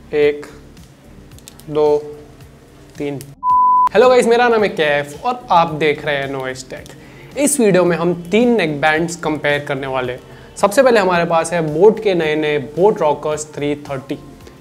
1 2 3। Hello guys, मेरा नाम है कैफ और आप देख रहे हैं नॉइस टेक। इस वीडियो में हम 3 नेक बैंड्स कंपेयर करने वाले। सबसे पहले हमारे पास है बोट के नए बोट रॉकर्स 330।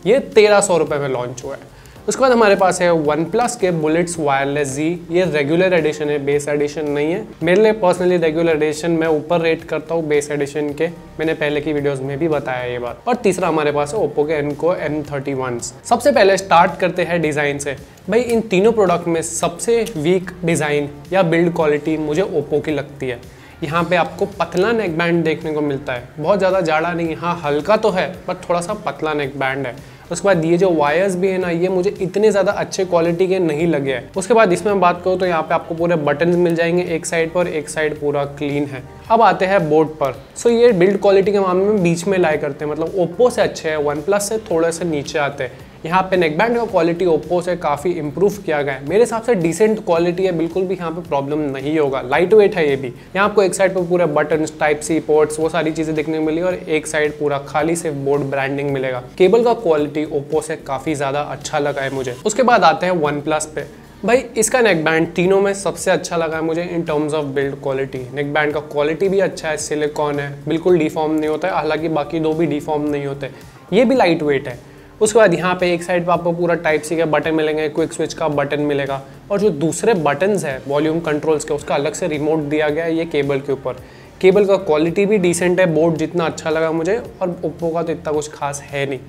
ये 1300 रुपये में लॉन्च हुआ है। उसके बाद हमारे पास है OnePlus के बुलेट्स वायरलेस Z। ये रेगुलर एडिशन है, बेस एडिशन नहीं है। मेरे लिए पर्सनली रेगुलर एडिशन मैं ऊपर रेट करता हूँ बेस एडिशन के। मैंने पहले की वीडियोस में भी बताया ये बात। और तीसरा हमारे पास है Oppo के Enco M31। सबसे पहले स्टार्ट करते हैं डिज़ाइन से। भाई इन तीनों प्रोडक्ट में सबसे वीक डिज़ाइन या बिल्ड क्वालिटी मुझे ओप्पो की लगती है। यहाँ पे आपको पतला नेक बैंड देखने को मिलता है, बहुत ज़्यादा जाड़ा नहीं, हाँ हल्का तो है पर थोड़ा सा पतला नेक बैंड है। उसके बाद ये जो वायर्स भी है ना, ये मुझे इतने ज़्यादा अच्छे क्वालिटी के नहीं लगे हैं। उसके बाद इसमें बात करूँ तो यहाँ पे आपको पूरे बटन्स मिल जाएंगे एक साइड पर, एक साइड पूरा क्लीन है। अब आते हैं बोट पर। सो ये बिल्ड क्वालिटी के मामले में बीच में लाई करते हैं, मतलब ओप्पो से अच्छे हैं, OnePlus से थोड़े से नीचे आते हैं। यहाँ पे नेकबैंड का क्वालिटी ओप्पो से काफ़ी इंप्रूव किया गया है, मेरे हिसाब से डिसेंट क्वालिटी है, बिल्कुल भी यहाँ पे प्रॉब्लम नहीं होगा। लाइट वेट है ये भी। यहाँ आपको एक साइड पर पूरे बटन्स, टाइप सी पोर्ट्स, वो सारी चीज़ें देखने को मिली और एक साइड पूरा खाली से बोर्ड ब्रांडिंग मिलेगा। केबल का क्वालिटी ओप्पो से काफ़ी ज़्यादा अच्छा लगा है मुझे। उसके बाद आते हैं OnePlus पे। भाई इसका नेक बैंड तीनों में सबसे अच्छा लगा है मुझे in terms of build quality. Neck band का क्वालिटी भी अच्छा है, सिलिकॉन है, बिल्कुल डिफॉर्म नहीं होता है, हालांकि बाकी दो भी डिफॉर्म नहीं होते। ये भी लाइट वेट है। उसके बाद यहाँ पे एक साइड पे आपको पूरा टाइप सी के बटन मिलेंगे, क्विक स्विच का बटन मिलेगा और जो दूसरे बटन्स है वॉल्यूम कंट्रोल्स के, उसका अलग से रिमोट दिया गया है ये केबल के ऊपर। केबल का क्वालिटी भी डिसेंट है, बोर्ड जितना अच्छा लगा मुझे, और ओप्पो का तो इतना कुछ खास है नहीं।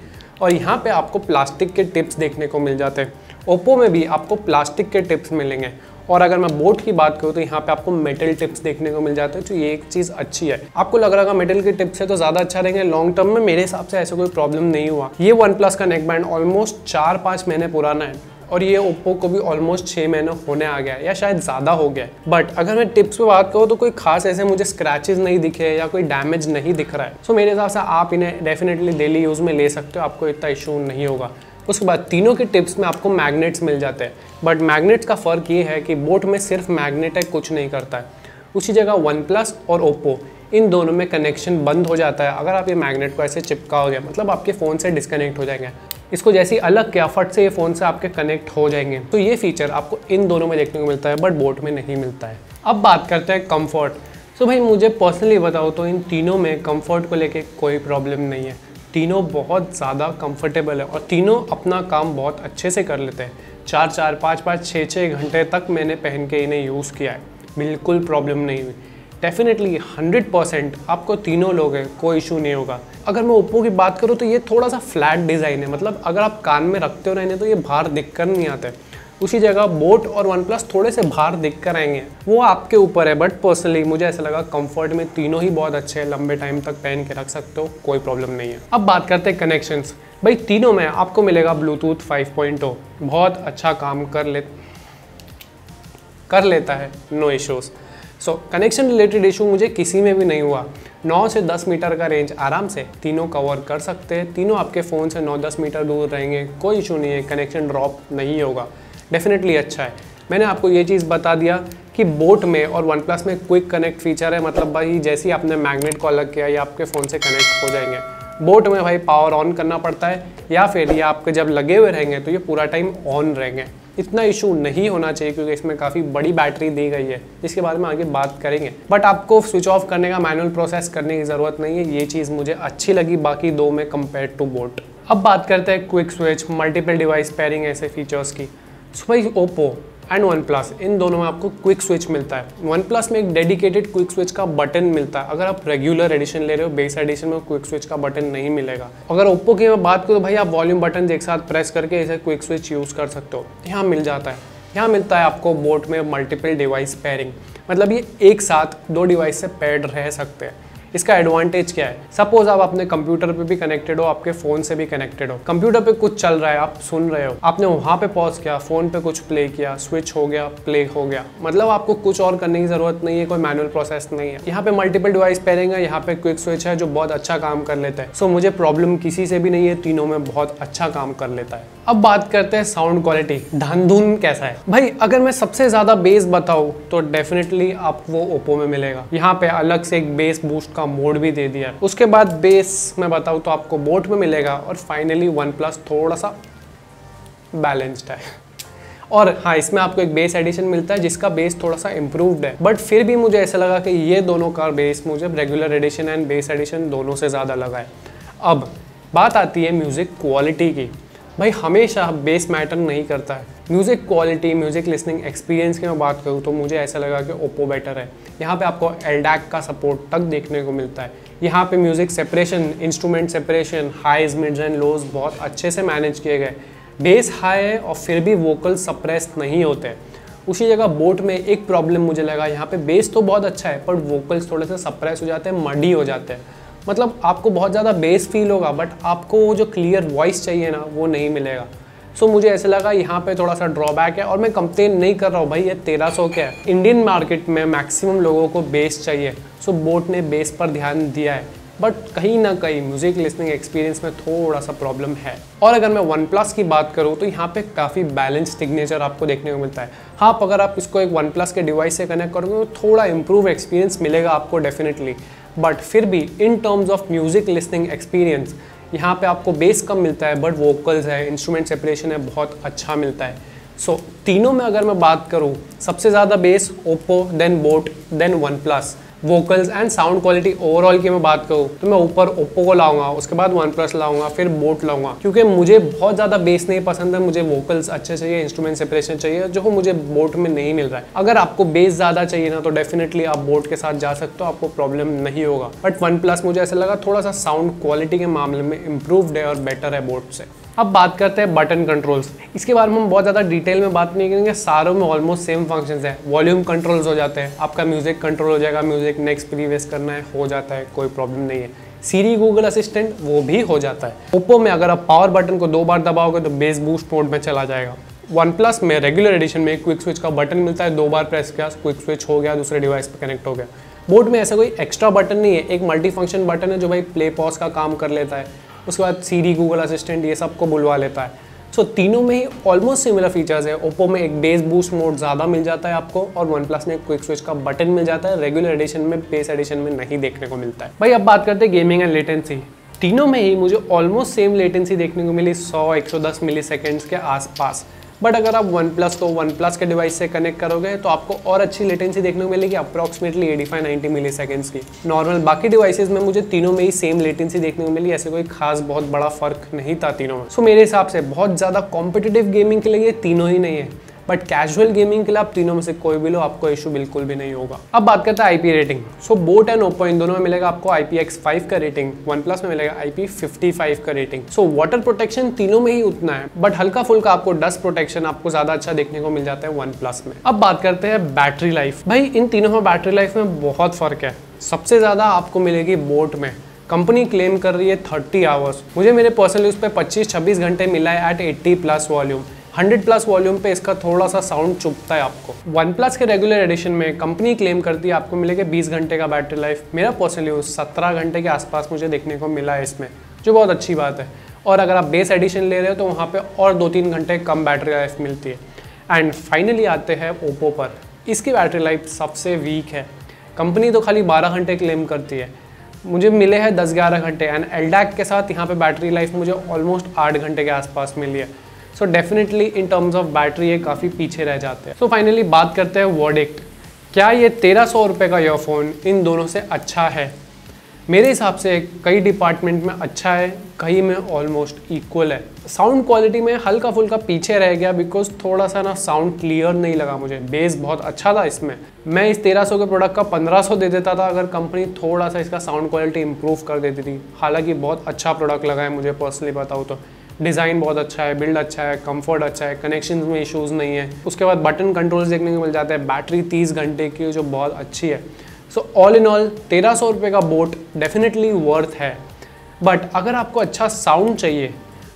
और यहाँ पे आपको प्लास्टिक के टिप्स देखने को मिल जाते हैं। ओप्पो में भी आपको प्लास्टिक के टिप्स मिलेंगे, और अगर मैं बोट की बात करूँ तो यहाँ पे आपको मेटल टिप्स देखने को मिल जाते हैं, तो ये एक चीज़ अच्छी है। आपको लग रहा है मेटल के टिप्स से तो ज़्यादा अच्छा रहेंगे लॉन्ग टर्म में, मेरे हिसाब से ऐसा कोई प्रॉब्लम नहीं हुआ। ये OnePlus का नेक बैंड ऑलमोस्ट 4-5 महीने पुराना है और ये ओप्पो को भी ऑलमोस्ट 6 महीने होने आ गया है, या शायद ज़्यादा हो गया है। बट अगर मैं टिप्स पे बात करूँ तो कोई खास ऐसे मुझे स्क्रैचेस नहीं दिखे या कोई डैमेज नहीं दिख रहा है। सो मेरे हिसाब से आप इन्हें डेफिनेटली डेली यूज़ में ले सकते हो, आपको इतना इशू नहीं होगा। उसके बाद तीनों के टिप्स में आपको मैग्नेट्स मिल जाते हैं, बट मैग्नेट्स का फ़र्क ये है कि बोट में सिर्फ मैग्नेट है, कुछ नहीं करता है। उसी जगह OnePlus और ओप्पो इन दोनों में कनेक्शन बंद हो जाता है अगर आप ये मैग्नेट को ऐसे चिपकाओगे, मतलब आपके फ़ोन से डिस्कनेक्ट हो जाएंगे। इसको जैसे ही अलग किया फट से ये फ़ोन से आपके कनेक्ट हो जाएंगे। तो ये फीचर आपको इन दोनों में देखने को मिलता है, बट बोट में नहीं मिलता है। अब बात करते हैं कम्फर्ट। सो भाई मुझे पर्सनली बताओ तो इन तीनों में कम्फर्ट को लेके कोई प्रॉब्लम नहीं है। तीनों बहुत ज़्यादा कंफर्टेबल है और तीनों अपना काम बहुत अच्छे से कर लेते हैं। 4-4, 5-5, 6-6 घंटे तक मैंने पहन के इन्हें यूज़ किया है, बिल्कुल प्रॉब्लम नहीं हुई। डेफिनेटली 100% आपको तीनों लोग हैं, कोई इशू नहीं होगा। अगर मैं ओप्पो की बात करूँ तो ये थोड़ा सा फ्लैट डिज़ाइन है, मतलब अगर आप कान में रखते हो रहने तो ये बाहर दिख कर नहीं आते। उसी जगह बोट और OnePlus थोड़े से बाहर दिख कर आएंगे, वो आपके ऊपर है। बट पर्सनली मुझे ऐसा लगा कंफर्ट में तीनों ही बहुत अच्छे हैं, लंबे टाइम तक पहन के रख सकते हो, कोई प्रॉब्लम नहीं है। अब बात करते हैं कनेक्शंस। भाई तीनों में आपको मिलेगा ब्लूटूथ 5.0, बहुत अच्छा काम कर लेता है, नो इश्यूज़। सो कनेक्शन रिलेटेड इशू मुझे किसी में भी नहीं हुआ। 9 से 10 मीटर का रेंज आराम से तीनों कवर कर सकते हैं। तीनों आपके फ़ोन से 9-10 मीटर दूर रहेंगे, कोई इशू नहीं है, कनेक्शन ड्रॉप नहीं होगा। डेफिनेटली अच्छा है। मैंने आपको ये चीज़ बता दिया कि बोट में और OnePlus में क्विक कनेक्ट फीचर है, मतलब भाई जैसे ही आपने मैग्नेट को अलग किया ये आपके फ़ोन से कनेक्ट हो जाएंगे। बोट में भाई पावर ऑन करना पड़ता है, या फिर ये आपके जब लगे हुए रहेंगे तो ये पूरा टाइम ऑन रहेंगे। इतना इशू नहीं होना चाहिए क्योंकि इसमें काफ़ी बड़ी बैटरी दी गई है, इसके बारे में आगे बात करेंगे। बट आपको स्विच ऑफ करने का मैनुअल प्रोसेस करने की ज़रूरत नहीं है, ये चीज़ मुझे अच्छी लगी बाकी दो में कंपेयर टू बोट। अब बात करते हैं quick switch, multiple device pairing, ऐसे फीचर्स की। सो भाई ओप्पो एंड OnePlus इन दोनों में आपको क्विक स्विच मिलता है। OnePlus में एक डेडिकेटेड क्विक स्विच का बटन मिलता है, अगर आप रेगुलर एडिशन ले रहे हो, बेस एडिशन में क्विक स्विच का बटन नहीं मिलेगा। अगर ओप्पो की मैं बात करूँ तो भाई आप वॉल्यूम बटन एक साथ प्रेस करके इसे क्विक स्विच यूज़ कर सकते हो, यहाँ मिल जाता है। यहाँ मिलता है आपको बोट में मल्टीपल डिवाइस पेयरिंग, मतलब ये एक साथ 2 डिवाइस से पेयर्ड रह सकते हैं। इसका एडवांटेज क्या है, सपोज आप अपने कंप्यूटर पे भी कनेक्टेड हो, आपके फ़ोन से भी कनेक्टेड हो, कंप्यूटर पे कुछ चल रहा है, आप सुन रहे हो, आपने वहाँ पे पॉज किया, फ़ोन पे कुछ प्ले किया, स्विच हो गया, प्ले हो गया, मतलब आपको कुछ और करने की ज़रूरत नहीं है, कोई मैनुअल प्रोसेस नहीं है। यहाँ पे मल्टीपल डिवाइस पेयरिंग है, यहाँ पे क्विक स्विच है जो बहुत अच्छा काम कर लेता है। सो मुझे प्रॉब्लम किसी से भी नहीं है, तीनों में बहुत अच्छा काम कर लेता है। अब बात करते हैं साउंड क्वालिटी, धुन कैसा है। भाई अगर मैं सबसे ज़्यादा बेस बताऊँ तो डेफिनेटली आपको वो ओप्पो में मिलेगा। यहाँ पे अलग से एक बेस बूस्ट का का मोड भी दे दिया है। उसके बाद बेस मैं बताऊँ तो आपको बोट में मिलेगा, और फाइनली OnePlus थोड़ा सा बैलेंस्ड है। और हाँ, इसमें आपको एक बेस एडिशन मिलता है जिसका बेस थोड़ा सा इम्प्रूव्ड है, बट फिर भी मुझे ऐसा लगा कि ये दोनों का बेस मुझे regular addition and bass addition दोनों से ज़्यादा लगा है। अब बात आती है म्यूज़िक क्वालिटी की। भाई हमेशा बेस मैटर नहीं करता है। Music quality, music listening experience की मैं बात करूँ तो मुझे ऐसा लगा कि ओप्पो बेटर है। यहाँ पे आपको LDAC का सपोर्ट तक देखने को मिलता है। यहाँ पे music separation, instrument separation, highs, mids and lows बहुत अच्छे से मैनेज किए गए। बेस हाई है और फिर भी वोकल सप्रेस नहीं होते। उसी जगह बोट में एक प्रॉब्लम मुझे लगा, यहाँ पे बेस तो बहुत अच्छा है पर वोकल्स थोड़े से सप्रेस हो जाते हैं, मडी हो जाते हैं। मतलब आपको बहुत ज़्यादा बेस फील होगा बट आपको वो जो क्लियर वॉइस चाहिए ना वो नहीं मिलेगा। सो मुझे ऐसे लगा यहाँ पे थोड़ा सा ड्रॉबैक है, और मैं कंप्लेन नहीं कर रहा हूँ भाई, ये 1300 क्या है। इंडियन मार्केट में मैक्सिमम लोगों को बेस चाहिए, सो बोट ने बेस पर ध्यान दिया है, बट कहीं ना कहीं म्यूजिक लिसनिंग एक्सपीरियंस में थोड़ा सा प्रॉब्लम है। और अगर मैं OnePlus की बात करूँ तो यहाँ पे काफ़ी बैलेंस सिग्नेचर आपको देखने को मिलता है। हाँ, अगर आप इसको एक OnePlus के डिवाइस से कनेक्ट करोगे तो थोड़ा इंप्रूव एक्सपीरियंस मिलेगा आपको डेफिनेटली, बट फिर भी in terms of music listening experience यहाँ पे आपको बेस कम मिलता है, बट वोकल्स है, इंस्ट्रूमेंट सेपरेशन है, बहुत अच्छा मिलता है। सो तीनों में अगर मैं बात करूँ, सबसे ज़्यादा bass Oppo, then boAt, then OnePlus। Vocals and sound quality overall की मैं बात करूँ तो मैं ऊपर ओप्पो को लाऊंगा, उसके बाद OnePlus लाऊंगा, फिर बोट लाऊंगा, क्योंकि मुझे बहुत ज़्यादा बेस नहीं पसंद है। मुझे वोकल्स अच्छे चाहिए, इंस्ट्रूमेंट सेपरेशन चाहिए, जो मुझे बोट में नहीं मिल रहा है। अगर आपको बेस ज़्यादा चाहिए ना तो डेफिनेटली आप बोट के साथ जा सकते हो, आपको प्रॉब्लम नहीं होगा। बट OnePlus मुझे ऐसा लगा थोड़ा सा साउंड क्वालिटी के मामले में इम्प्रूव्ड है और बेटर है बोट से। अब बात करते हैं बटन कंट्रोल्स। इसके बारे में हम बहुत ज़्यादा डिटेल में बात नहीं करेंगे, सारों में ऑलमोस्ट सेम फंक्शंस है। वॉल्यूम कंट्रोल्स हो जाते हैं, आपका म्यूजिक कंट्रोल हो जाएगा, म्यूजिक नेक्स्ट प्रीवियस करना है हो जाता है, कोई प्रॉब्लम नहीं है। सीरी गूगल असिस्टेंट वो भी हो जाता है। ओप्पो में अगर आप पावर बटन को 2 बार दबाओगे तो बेस बूस्ट मोड में चला जाएगा। OnePlus में रेगुलर एडिशन में क्विक स्विच का बटन मिलता है, 2 बार प्रेस किया क्विक स्विच हो गया, दूसरे डिवाइस पर कनेक्ट हो गया। बोट में ऐसा कोई एक्स्ट्रा बटन नहीं है, एक मल्टी फंक्शन बटन है जो भाई प्ले पॉज का काम कर लेता है, उसके बाद सीरी गूगल असिस्टेंट ये सब को बुलवा लेता है। सो तीनों में ही ऑलमोस्ट सिमिलर फीचर्स है। ओप्पो में एक बेस बूस्ट मोड ज़्यादा मिल जाता है आपको, और OnePlus में एक क्विक स्विच का बटन मिल जाता है, रेगुलर एडिशन में, बेस एडिशन में नहीं देखने को मिलता है। भाई अब बात करते हैं गेमिंग एंड लेटेंसी। तीनों में ही मुझे ऑलमोस्ट सेम लेटेंसी देखने को मिली, 100-110 मिली सेकेंड्स के आसपास। बट अगर आप OnePlus को OnePlus के डिवाइस से कनेक्ट करोगे तो आपको और अच्छी लेटेंसी देखने को मिलेगी, अप्रॉक्सीमेटली 85-90 मिली सेकेंड्स की। नॉर्मल बाकी डिवाइसेस में मुझे तीनों में ही सेम लेटेंसी देखने को मिली, ऐसे कोई खास बहुत बड़ा फर्क नहीं था तीनों में। सो मेरे हिसाब से बहुत ज़्यादा कॉम्पिटिटिव गेमिंग के लिए ये तीनों ही नहीं है, बट कैजुअल गेमिंग के लिए आप तीनों में से कोई भी लो, आपको इशू बिल्कुल भी नहीं होगा। अब बात करते हैं IP rating. So boAt and Oppo इन दोनों में मिलेगा आपको IPX5 का रेटिंग, OnePlus में मिलेगा IP55 का रेटिंग। सो वाटर प्रोटेक्शन तीनों में ही उतना है, बट हल्का फुल्का आपको डस्ट प्रोटेक्शन आपको ज़्यादा अच्छा देखने को मिल जाता है OnePlus में। अब बात करते हैं बैटरी लाइफ। भाई इन तीनों में बैटरी लाइफ में बहुत फ़र्क है। सबसे ज़्यादा आपको मिलेगी बोट में, कंपनी क्लेम कर रही है 30 आवर्स, मुझे मेरे पर्सनल यूज़ पे 25-26 घंटे मिला है एट 80+ वॉल्यूम। 100+ वॉल्यूम पे इसका थोड़ा सा साउंड चुभता है आपको। OnePlus के रेगुलर एडिशन में कंपनी क्लेम करती है आपको मिलेगा 20 घंटे का बैटरी लाइफ। मेरा पर्सनल यूज़ 17 घंटे के आसपास मुझे देखने को मिला है इसमें, जो बहुत अच्छी बात है। और अगर आप बेस एडिशन ले रहे हो तो वहाँ पे और 2-3 घंटे कम बैटरी लाइफ मिलती है। एंड फाइनली आते हैं ओप्पो पर। इसकी बैटरी लाइफ सबसे वीक है, कंपनी तो खाली 12 घंटे क्लेम करती है, मुझे मिले हैं 10-11 घंटे। एंड LDAC के साथ यहाँ पे बैटरी लाइफ मुझे ऑलमोस्ट 8 घंटे के आसपास मिली है। So definitely in terms of battery ये काफ़ी पीछे रह जाते हैं। सो फाइनली बात करते हैं वर्डिक्ट। क्या ये 1300 रुपये का ईयरफोन इन दोनों से अच्छा है? मेरे हिसाब से कई डिपार्टमेंट में अच्छा है, कहीं में ऑलमोस्ट इक्वल है। साउंड क्वालिटी में हल्का फुल्का पीछे रह गया, बिकॉज थोड़ा सा ना साउंड क्लियर नहीं लगा मुझे। बेस बहुत अच्छा था इसमें, मैं इस 1300 के प्रोडक्ट का 1500 दे देता था अगर कंपनी थोड़ा सा इसका साउंड क्वालिटी इंप्रूव कर देती थी। हालांकि बहुत अच्छा प्रोडक्ट लगा है मुझे पर्सनली बताऊँ तो। डिज़ाइन बहुत अच्छा है, बिल्ड अच्छा है, कंफर्ट अच्छा है, कनेक्शन में इश्यूज़ नहीं है। उसके बाद बटन कंट्रोल्स देखने को मिल जाते हैं, बैटरी 30 घंटे की जो बहुत अच्छी है। सो ऑल इन ऑल 1300 रुपये का बोट डेफिनेटली वर्थ है। बट अगर आपको अच्छा साउंड चाहिए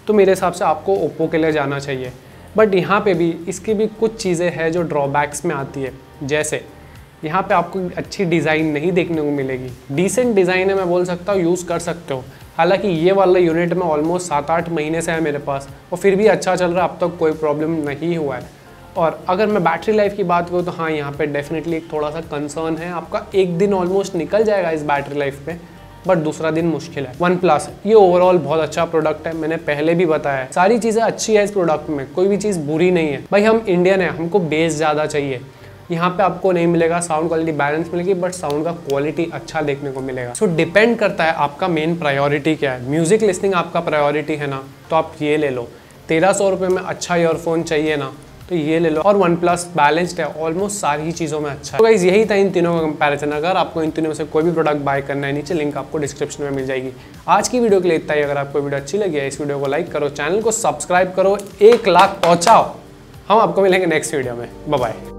तो मेरे हिसाब से आपको ओप्पो के लिए जाना चाहिए। बट यहाँ पे भी इसकी भी कुछ चीज़ें हैं जो ड्रॉबैक्स में आती है, जैसे यहाँ पे आपको अच्छी डिज़ाइन नहीं देखने को मिलेगी। डिसेंट डिज़ाइन है, मैं बोल सकता हूँ, यूज़ कर सकते हो। हालांकि ये वाला यूनिट में ऑलमोस्ट 7-8 महीने से है मेरे पास, और फिर भी अच्छा चल रहा है, अब तक कोई प्रॉब्लम नहीं हुआ है। और अगर मैं बैटरी लाइफ की बात करूँ तो हाँ, यहाँ पे डेफिनेटली एक थोड़ा सा कंसर्न है। आपका एक दिन ऑलमोस्ट निकल जाएगा इस बैटरी लाइफ पे, बट दूसरा दिन मुश्किल है। OnePlus ये ओवरऑल बहुत अच्छा प्रोडक्ट है, मैंने पहले भी बताया है, सारी चीज़ें अच्छी है इस प्रोडक्ट में, कोई भी चीज़ बुरी नहीं है। भाई हम इंडियन है, हमको बेस ज़्यादा चाहिए। यहाँ पे आपको नहीं मिलेगा साउंड क्वालिटी बैलेंस मिलेगी, बट साउंड का क्वालिटी अच्छा देखने को मिलेगा। सो डिपेंड करता है आपका मेन प्रायोरिटी क्या है। म्यूजिक लिसनिंग आपका प्रायोरिटी है ना, तो आप ये ले लो। 1300 रुपये में अच्छा ईयरफोन चाहिए ना, तो ये ले लो। और OnePlus बैलेंस्ड है, ऑलमोस्ट सारी ही चीज़ों में अच्छा है। तो गाइस यही था इन तीनों का कंपैरिजन। अगर आपको इन तीनों में से कोई भी प्रोडक्ट बाय करना है, नीचे लिंक आपको डिस्क्रिप्शन में मिल जाएगी। आज की वीडियो के लिए इतना ही। अगर आपको वीडियो अच्छी लगी है, इस वीडियो को लाइक करो, चैनल को सब्सक्राइब करो, 1 लाख पहुँचाओ। हम आपको मिलेंगे नेक्स्ट वीडियो में। Bye bye.